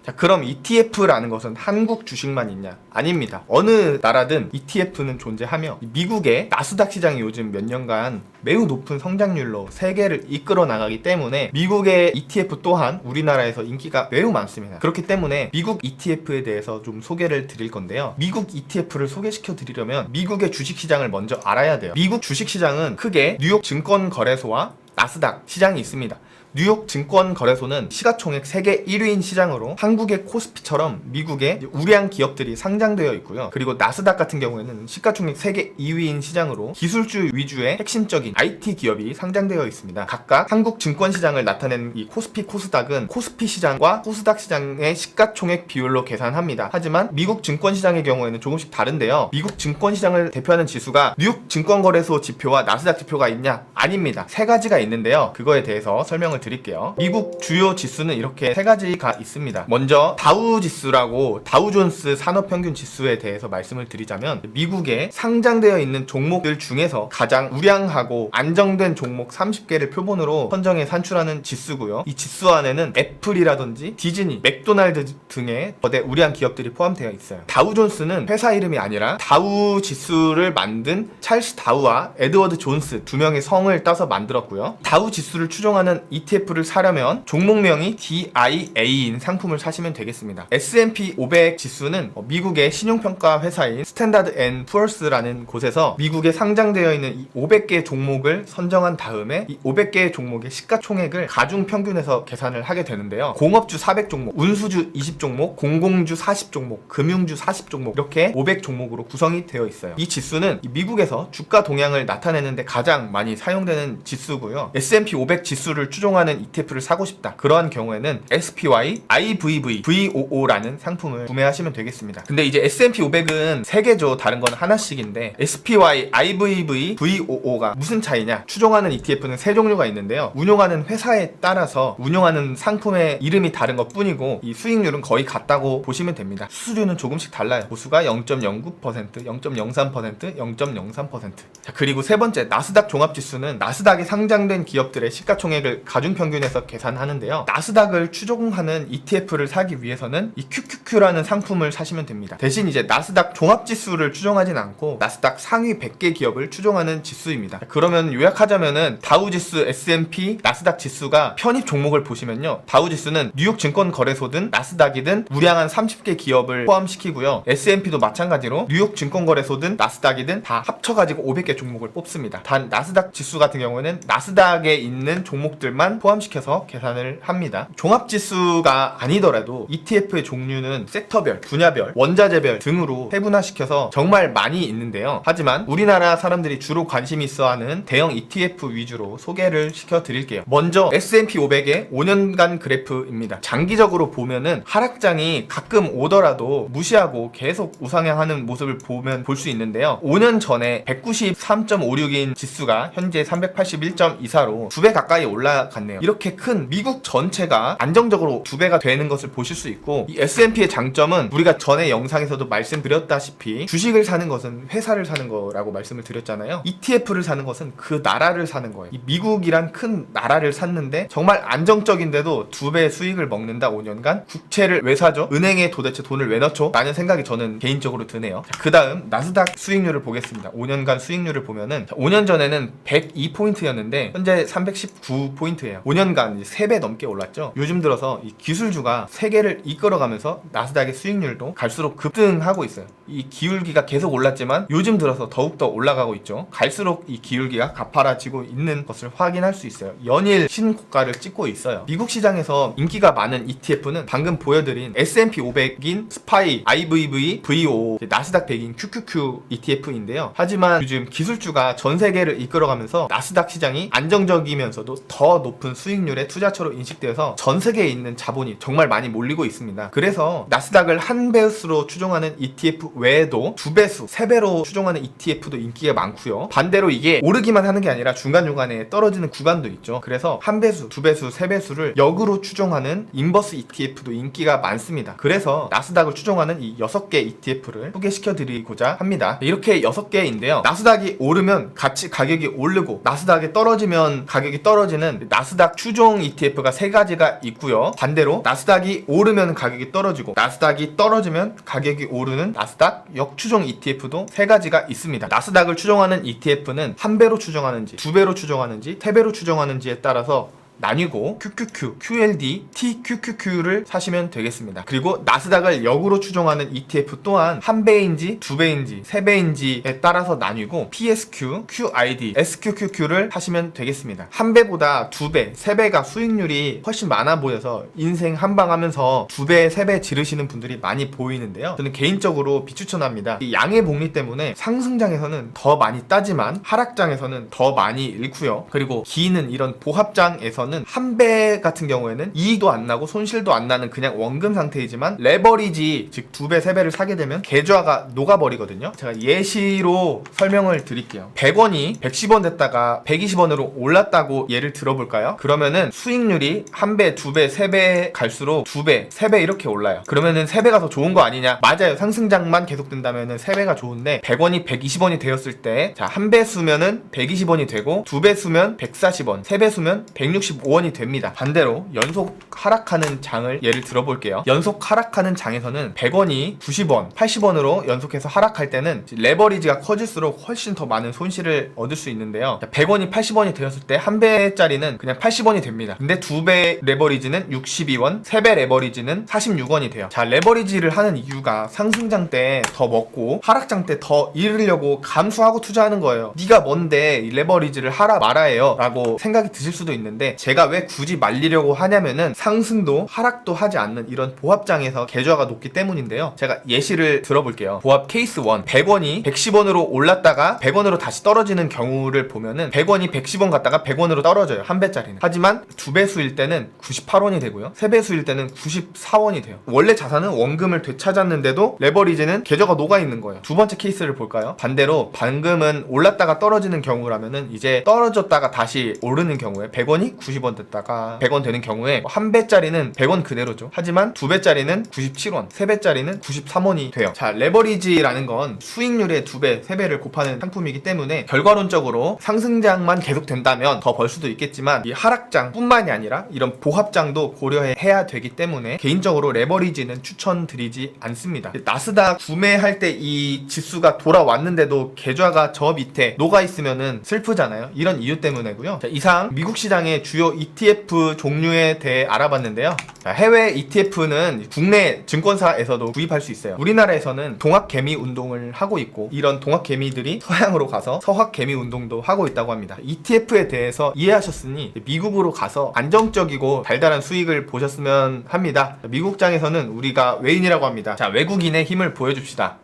자, 그럼 ETF라는 것은 한국 주식만 있냐? 아닙니다. 어느 나라든 ETF는 존재하며 미국의 나스닥 시장이 요즘 몇 년간 매우 높은 성장률로 세계를 이끌어 나가기 때문에 미국의 ETF 또한 우리나라에서 인기가 매우 많습니다. 그렇기 때문에 미국 ETF에 대해서 좀 소개를 드릴 건데요. 미국 ETF를 소개시켜 드리려면 미국의 주식시장을 먼저 알아야 돼요. 미국 주식시장은 크게 뉴욕 증권거래소와 나스닥 시장이 있습니다. 뉴욕 증권거래소는 시가총액 세계 1위인 시장으로 한국의 코스피처럼 미국의 우량 기업들이 상장되어 있고요. 그리고 나스닥 같은 경우에는 시가총액 세계 2위인 시장으로 기술주 위주의 핵심적인 IT 기업이 상장되어 있습니다. 각각 한국 증권시장을 나타낸 이 코스피, 코스닥은 코스피 시장과 코스닥 시장의 시가총액 비율로 계산합니다. 하지만 미국 증권시장의 경우에는 조금씩 다른데요. 미국 증권시장을 대표하는 지수가 뉴욕 증권거래소 지표와 나스닥 지표가 있냐? 아닙니다. 세 가지가 있는데요. 그거에 대해서 설명을 드릴게요. 미국 주요 지수는 이렇게 세 가지가 있습니다. 먼저 다우 지수라고 다우존스 산업평균 지수에 대해서 말씀을 드리자면 미국에 상장되어 있는 종목들 중에서 가장 우량하고 안정된 종목 30개를 표본으로 선정해 산출하는 지수고요. 이 지수 안에는 애플이라든지 디즈니, 맥도날드 등의 거대 우량 기업들이 포함되어 있어요. 다우존스는 회사 이름이 아니라 다우 지수를 만든 찰스 다우와 에드워드 존스 두 명의 성을 따서 만들었고요. 다우 지수를 추종하는 ETF를 사려면 종목명이 DIA인 상품을 사시면 되겠습니다. S&P 500 지수는 미국의 신용평가 회사인 스탠다드 앤 푸어스라는 곳에서 미국에 상장되어 있는 이 500개 종목을 선정한 다음에 이 500개의 종목의 시가총액을 가중평균해서 계산을 하게 되는데요. 공업주 400종목, 운수주 20종목, 공공주 40종목, 금융주 40종목 이렇게 500종목으로 구성이 되어 있어요. 이 지수는 미국에서 주가 동향을 나타내는데 가장 많이 사용되는 지수고요. S&P 500 지수를 추종하는 ETF를 사고 싶다. 그러한 경우에는 SPY, IVV, VOO라는 상품을 구매하시면 되겠습니다. 근데 이제 S&P 500은 세 개죠. 다른 건 하나씩인데 SPY, IVV, VOO가 무슨 차이냐? 추종하는 ETF는 세 종류가 있는데요. 운용하는 회사에 따라서 운용하는 상품의 이름이 다른 것 뿐이고 이 수익률은 거의 같다고 보시면 됩니다. 수수료는 조금씩 달라요. 보수가 0.09%, 0.03%, 0.03%. 자, 그리고 세 번째 나스닥 종합지수는 나스닥에 상장된 기업들의 시가총액을 가중평균해서 계산하는데요. 나스닥을 추종하는 ETF를 사기 위해서는 이 QQQ라는 상품을 사시면 됩니다. 대신 이제 나스닥 종합지수를 추종하진 않고 나스닥 상위 100개 기업을 추종하는 지수입니다. 그러면 요약하자면은 다우지수, S&P, 나스닥 지수가 편입 종목을 보시면요. 다우지수는 뉴욕 증권거래소든 나스닥이든 우량한 30개 기업을 포함시키고요. S&P도 마찬가지로 뉴욕 증권거래소든 나스닥이든 다 합쳐가지고 500개 종목을 뽑습니다. 단 나스닥 지수 같은 경우에는 나스닥에 있는 종목들만 포함시켜서 계산을 합니다. 종합지수가 아니더라도 ETF의 종류는 섹터별, 분야별, 원자재별 등으로 세분화시켜서 정말 많이 있는데요. 하지만 우리나라 사람들이 주로 관심 있어하는 대형 ETF 위주로 소개를 시켜드릴게요. 먼저 S&P 500의 5년간 그래프입니다. 장기적으로 보면은 하락장이 가끔 오더라도 무시하고 계속 우상향하는 모습을 보면 볼 수 있는데요. 5년 전에 193.56인 지수가 현재 381.24로 2배 가까이 올라갔네요. 이렇게 큰 미국 전체가 안정적으로 2배가 되는 것을 보실 수 있고 이 S&P의 장점은 우리가 전에 영상에서도 말씀드렸다시피 주식을 사는 것은 회사를 사는 거라고 말씀을 드렸잖아요. ETF를 사는 것은 그 나라를 사는 거예요. 이 미국이란 큰 나라를 샀는데 정말 안정적인데도 2배 수익을 먹는다 5년간? 국채를 왜 사죠? 은행에 도대체 돈을 왜 넣죠? 라는 생각이 저는 개인적으로 드네요. 그 다음 나스닥 수익률을 보겠습니다. 5년간 수익률을 보면은 5년 전에는 102포인트였는데 현재 319포인트예요. 5년간 3배 넘게 올랐죠. 요즘 들어서 이 기술주가 세계를 이끌어가면서 나스닥의 수익률도 갈수록 급등하고 있어요. 이 기울기가 계속 올랐지만 요즘 들어서 더욱더 올라가고 있죠. 갈수록 이 기울기가 가파라지고 있는 것을 확인할 수 있어요. 연일 신고가를 찍고 있어요. 미국 시장에서 인기가 많은 ETF는 방금 보여드린 S&P 500인 스파이, IVV, VO, 나스닥 100인 QQQ ETF인데요. 하지만 요즘 기술주가 전 세계를 이끌어가면서 나스닥 시장이 안정적이면서도 더 높은 수익률의 투자처로 인식되어서 전 세계에 있는 자본이 정말 많이 몰리고 있습니다. 그래서 나스닥을 한 배수로 추종하는 ETF 외에도 2배수, 3배로 추종하는 ETF도 인기가 많고요. 반대로 이게 오르기만 하는 게 아니라 중간중간에 떨어지는 구간도 있죠. 그래서 1배수, 2배수, 3배수를 역으로 추종하는 인버스 ETF도 인기가 많습니다. 그래서 나스닥을 추종하는 이 6개 ETF를 소개시켜드리고자 합니다. 이렇게 6개인데요. 나스닥이 오르면 같이 가격이 오르고 나스닥이 떨어지면 가격이 떨어지는 나스닥 나스닥 추종 ETF가 3가지가 있고요. 반대로 나스닥이 오르면 가격이 떨어지고 나스닥이 떨어지면 가격이 오르는 나스닥 역추종 ETF도 3가지가 있습니다. 나스닥을 추종하는 ETF는 1배로 추종하는지 2배로 추종하는지 3배로 추종하는지에 따라서 나뉘고 QQQ, QLD, TQQQ를 사시면 되겠습니다. 그리고 나스닥을 역으로 추종하는 ETF 또한 1배인지 2배인지 3배인지에 따라서 나뉘고 PSQ, QID, SQQQ를 사시면 되겠습니다. 1배보다 2배, 3배가 수익률이 훨씬 많아 보여서 인생 한방하면서 2배, 3배 지르시는 분들이 많이 보이는데요. 저는 개인적으로 비추천합니다. 이 양의 복리 때문에 상승장에서는 더 많이 따지만 하락장에서는 더 많이 잃고요. 그리고 기는 이런 보합장에서 는 1배 같은 경우에는 이익도 안 나고 손실도 안 나는 그냥 원금 상태이지만 레버리지 즉 2배, 3배를 사게 되면 계좌가 녹아버리거든요. 제가 예시로 설명을 드릴게요. 100원이 110원 됐다가 120원으로 올랐다고 예를 들어볼까요? 그러면은 수익률이 1배, 2배, 3배 갈수록 2배, 3배 이렇게 올라요. 그러면은 3배가 더 좋은 거 아니냐? 맞아요. 상승장만 계속된다면은 3배가 좋은데 100원이 120원이 되었을 때 자, 1배 수면은 120원이 되고 2배 수면 140원, 3배 수면 165원이 됩니다. 반대로 연속 하락하는 장을 예를 들어볼게요. 연속 하락하는 장에서는 100원이 90원, 80원으로 연속해서 하락할 때는 레버리지가 커질수록 훨씬 더 많은 손실을 얻을 수 있는데요. 100원이 80원이 되었을 때 1배짜리는 그냥 80원이 됩니다. 근데 2배 레버리지는 62원, 3배 레버리지는 46원이 돼요. 자, 레버리지를 하는 이유가 상승장 때 더 먹고 하락장 때 더 잃으려고 감수하고 투자하는 거예요. 네가 뭔데 이 레버리지를 하라 말아요 라고 생각이 드실 수도 있는데 제가 왜 굳이 말리려고 하냐면은 상승도 하락도 하지 않는 이런 보합장에서 계좌가 높기 때문인데요. 제가 예시를 들어볼게요. 보합 케이스 1 100원이 110원으로 올랐다가 100원으로 다시 떨어지는 경우를 보면은 100원이 110원 갔다가 100원으로 떨어져요. 1배짜리는. 하지만 2배수일 때는 98원이 되고요. 3배수일 때는 94원이 돼요. 원래 자산은 원금을 되찾았는데도 레버리지는 계좌가 녹아있는 거예요. 두 번째 케이스를 볼까요? 반대로 방금은 올랐다가 떨어지는 경우라면은 이제 떨어졌다가 다시 오르는 경우에 100원이 90원 됐다가 100원 되는 경우에 1배짜리는 100원 그대로죠. 하지만 2배짜리는 97원, 3배짜리는 93원이 돼요. 자, 레버리지라는 건 수익률의 2배, 3배를 곱하는 상품이기 때문에 결과론적으로 상승장만 계속 된다면 더 벌 수도 있겠지만 이 하락장 뿐만이 아니라 이런 보합장도 고려해야 되기 때문에 개인적으로 레버리지는 추천드리지 않습니다. 나스닥 구매할 때 이 지수가 돌아왔는데도 계좌가 저 밑에 녹아있으면은 슬프잖아요. 이런 이유 때문이고요. 자, 이상 미국 시장의 주요 ETF 종류에 대해 알아봤는데요. 자, 해외 ETF는 국내 증권사에서도 구입할 수 있어요. 우리나라에서는 동학개미 운동을 하고 있고 이런 동학개미들이 서양으로 가서 서학개미 운동도 하고 있다고 합니다. ETF에 대해서 이해하셨으니 미국으로 가서 안정적이고 달달한 수익을 보셨으면 합니다. 미국장에서는 우리가 외인이라고 합니다. 자, 외국인의 힘을 보여줍시다.